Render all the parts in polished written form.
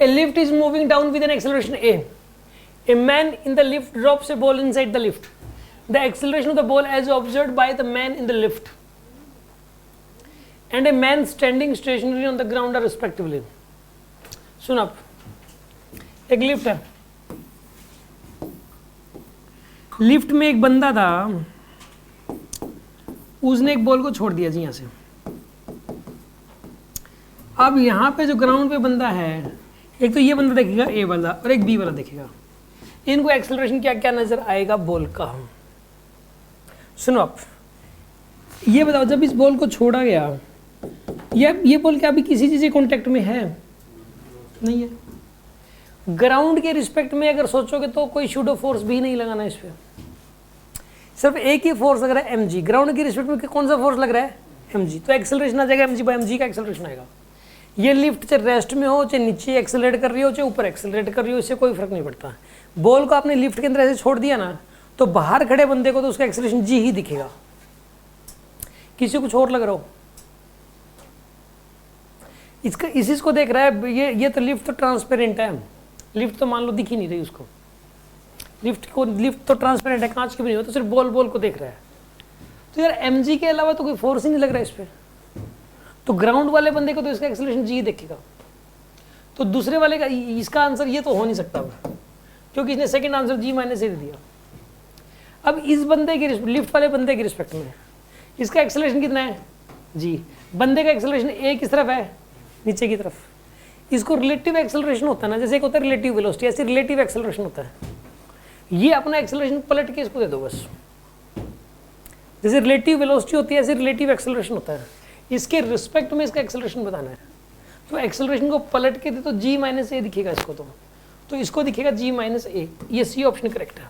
A lift is moving down with an acceleration a. A man in the lift drops a ball inside the lift. The acceleration of the ball as observed by the man in the lift and a man standing stationary on the ground are respectively. सुन आप, एक lift है, lift में एक बंदा था, उसने एक ball को छोड़ दिया जी यहाँ से। अब यहाँ पे जो ग्राउंड पे बंदा है, एक तो ये बंदा देखेगा ए वाला और एक बी वाला देखेगा, इनको एक्सेलरेशन क्या क्या नजर आएगा बॉल का। सुनो आप, ये बताओ जब इस बॉल को छोड़ा गया, ये बॉल क्या अभी किसी चीज के कांटेक्ट में है? नहीं है। ग्राउंड के रिस्पेक्ट में अगर सोचोगे तो कोई शूडो फोर्स भी नहीं लगाना इस पे, सिर्फ एक ही फोर्स लग रहा है एम जी। ग्राउंड के रिस्पेक्ट में कौन सा फोर्स लग रहा है? M g. तो एक्सेलरेशन आ जाएगा m g by m g का एक्सेलरेशन आएगा। ये लिफ्ट चाहे रेस्ट में हो, चाहे नीचे एक्सेलरेट कर रही हो, चाहे ऊपर एक्सेलरेट कर रही हो, इससे कोई फर्क नहीं पड़ता। बॉल को आपने लिफ्ट के अंदर ऐसे छोड़ दिया ना, तो बाहर खड़े बंदे को तो उसका एक्सेलरेशन जी ही दिखेगा, किसी को कुछ और लग रहा हो। इसका इसी को देख रहा है ये तो लिफ्ट तो ट्रांसपेरेंट है, लिफ्ट तो मान लो दिख ही नहीं रही उसको, लिफ्ट तो ट्रांसपेरेंट है, कांच की भी नहीं हो, तो सिर्फ बॉल को देख रहा है। तो यार एमजी के अलावा तो कोई फोर्स ही नहीं लग रहा है इस पर, तो ग्राउंड वाले बंदे को तो इसका एक्सेलरेशन जी दिखेगा। तो दूसरे वाले का इसका आंसर ये तो हो नहीं सकता, क्योंकि इसने सेकंड आंसर जी माइनस ए दे दिया। अब इस बंदे के लिफ्ट वाले बंदे के रिस्पेक्ट में इसका एक्सेलरेशन कितना है? जी। बंदे का एक्सेलरेशन ए किस तरफ है? नीचे की तरफ। इसको रिलेटिव एक्सेलरेशन होता है ना, जैसे एक होता है रिलेटिव वेलोसिटी, ऐसे रिलेटिव एक्सेलरेशन होता है। ये अपना एक्सेलरेशन पलट के इसको दे दो बस, जैसे रिलेटिव वेलोसिटी होती है ऐसे रिलेटिव एक्सेलरेशन होता है, इसके रिस्पेक्ट में इसका एक्सेलरेशन बताना है। तो एक्सेलरेशन को पलट के दे तो जी माइनस ए दिखेगा इसको, तो इसको दिखेगा जी माइनस ए। ये सी ऑप्शन करेक्ट है।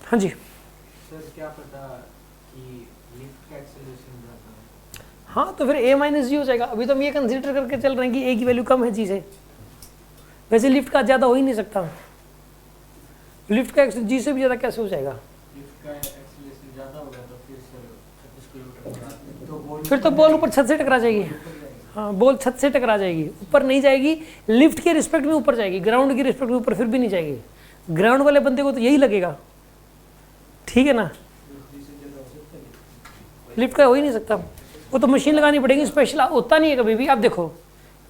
हाँ जी सर, क्या पता कि लिफ्ट का एक्सेलरेशन ज्यादा है? हाँ, तो फिर ए माइनस जी हो जाएगा। अभी तो हम ये कंसीडर करके चल रहे हैं कि ए की वैल्यू कम है जी से, वैसे लिफ्ट का ज़्यादा हो ही नहीं सकता। लिफ्ट का जी से भी ज़्यादा कैसे हो जाएगा? लिफ्ट का एक्सेलरेशन ज्यादा होगा तो फिर सर 36 किलोमीटर तो बॉल, फिर तो बॉल ऊपर छत से टकरा जाएगी। हाँ, बॉल छत से टकरा जाएगी, ऊपर नहीं जाएगी। लिफ्ट के रिस्पेक्ट में ऊपर जाएगी, ग्राउंड के रिस्पेक्ट में ऊपर फिर भी नहीं जाएगी। ग्राउंड वाले बंदे को तो यही लगेगा, ठीक है ना। लिफ्ट का हो ही नहीं सकता, वो तो मशीन लगानी पड़ेगी, स्पेशल होता नहीं है कभी भी। आप देखो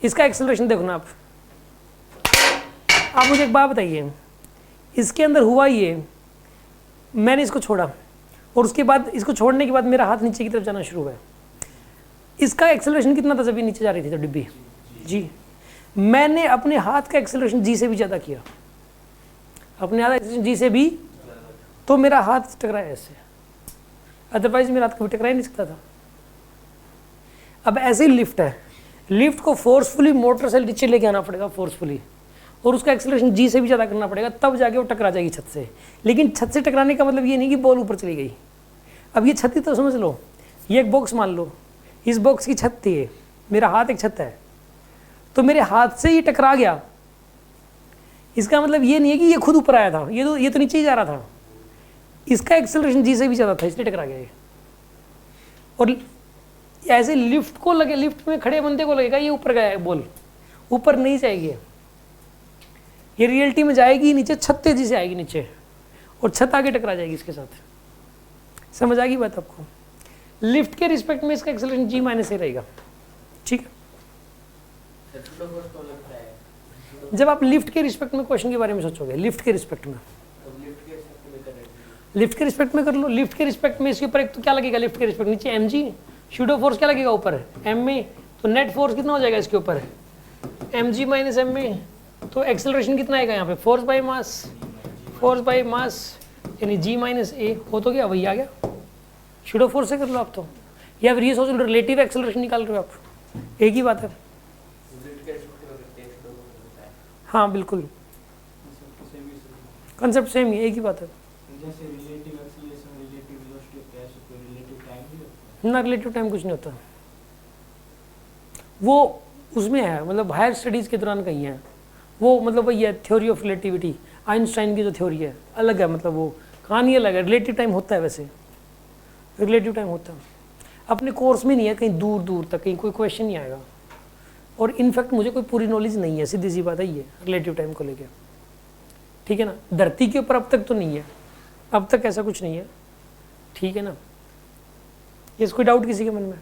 इसका एक्सेलरेशन देखो ना आप मुझे एक बात बताइए, इसके अंदर हुआ ये, मैंने इसको छोड़ा और उसके बाद इसको छोड़ने के बाद मेरा हाथ नीचे की तरफ जाना शुरू हुआ। इसका एक्सेलरेशन कितना था जब ये नीचे जा रही थी तो डिब्बी? जी। मैंने अपने हाथ का एक्सेलरेशन जी से भी ज़्यादा किया, अपने हाथ एक्सेलरेशन जी से भी, तो मेरा हाथ टकराया ऐसे, अदरवाइज मेरा हाथ कभी टकरा ही नहीं सकता था। अब ऐसे ही लिफ्ट है, लिफ्ट को फोर्सफुली मोटर से नीचे लेके आना पड़ेगा फोर्सफुली, और उसका एक्सेलरेशन जी से भी ज़्यादा करना पड़ेगा, तब जाके वो टकरा जाएगी छत से। लेकिन छत से टकराने का मतलब ये नहीं कि बॉल ऊपर चली गई। अब ये छत ही तो समझ लो, ये एक बॉक्स मान लो, इस बॉक्स की छत थी, मेरा हाथ एक छत है, तो मेरे हाथ से ये टकरा गया, इसका मतलब ये नहीं है कि ये खुद ऊपर आया था, ये तो नीचे ही जा रहा था। इसका एक्सेलरेशन जी से भी ज़्यादा था, इसलिए टकरा गया ये। और ऐसे लिफ्ट को लगे, लिफ्ट में खड़े बंदे को लगेगा ये ऊपर गया है बॉल, ऊपर नहीं जाएगी ये रियलिटी में जाएगी नीचे, छत तेजी से आएगी नीचे और छत आगे टकरा जाएगी इसके साथ। समझ आ गई बात आपको? लिफ्ट के रिस्पेक्ट में इसका एक्सेलरेशन जी माइनस ए रहेगा, ठीक है। जब आप लिफ्ट के रिस्पेक्ट में क्वेश्चन के बारे में सोचोगे, लिफ्ट के रिस्पेक्ट में, लिफ्ट के रिस्पेक्ट में कर लो। लिफ्ट के रिस्पेक्ट में इसके ऊपर एक तो क्या लगेगा, लिफ्ट के रिस्पेक्ट नीचे एम जी, शूडो फोर्स क्या लगेगा ऊपर एम में, तो नेट फोर्स कितना हो जाएगा इसके ऊपर एम जी माइनस एम में। तो एक्सेलरेशन कितना आएगा यहाँ पे, फोर्स बाई मास यानी जी माइनस ए। हो तो गया, वही आ गया, शूडो फोर्स से कर लो आप तो, या फिर ये सोच लो रिलेटिव एक्सेलरेशन निकाल रहे हो आप, एक ही बात है। हाँ बिल्कुल, कंसेप्ट सेम ही, एक ही बात है ना। रिलेटिव टाइम कुछ नहीं होता, वो उसमें है, मतलब हायर स्टडीज़ के दौरान कहीं है वो, मतलब वही है थ्योरी ऑफ रिलेटिविटी, आइंस्टाइन की जो थ्योरी है अलग है, मतलब वो कहानी अलग है। रिलेटिव टाइम होता है, वैसे रिलेटिव टाइम होता है, अपने कोर्स में नहीं है, कहीं दूर दूर तक कहीं कोई क्वेश्चन नहीं आएगा। और इनफैक्ट मुझे कोई पूरी नॉलेज नहीं है, सीधी सी बात है ये रिलेटिव टाइम को लेकर, ठीक है ना। धरती के ऊपर अब तक तो नहीं है, अब तक ऐसा कुछ नहीं है, ठीक है ना। ये कोई डाउट किसी के मन में?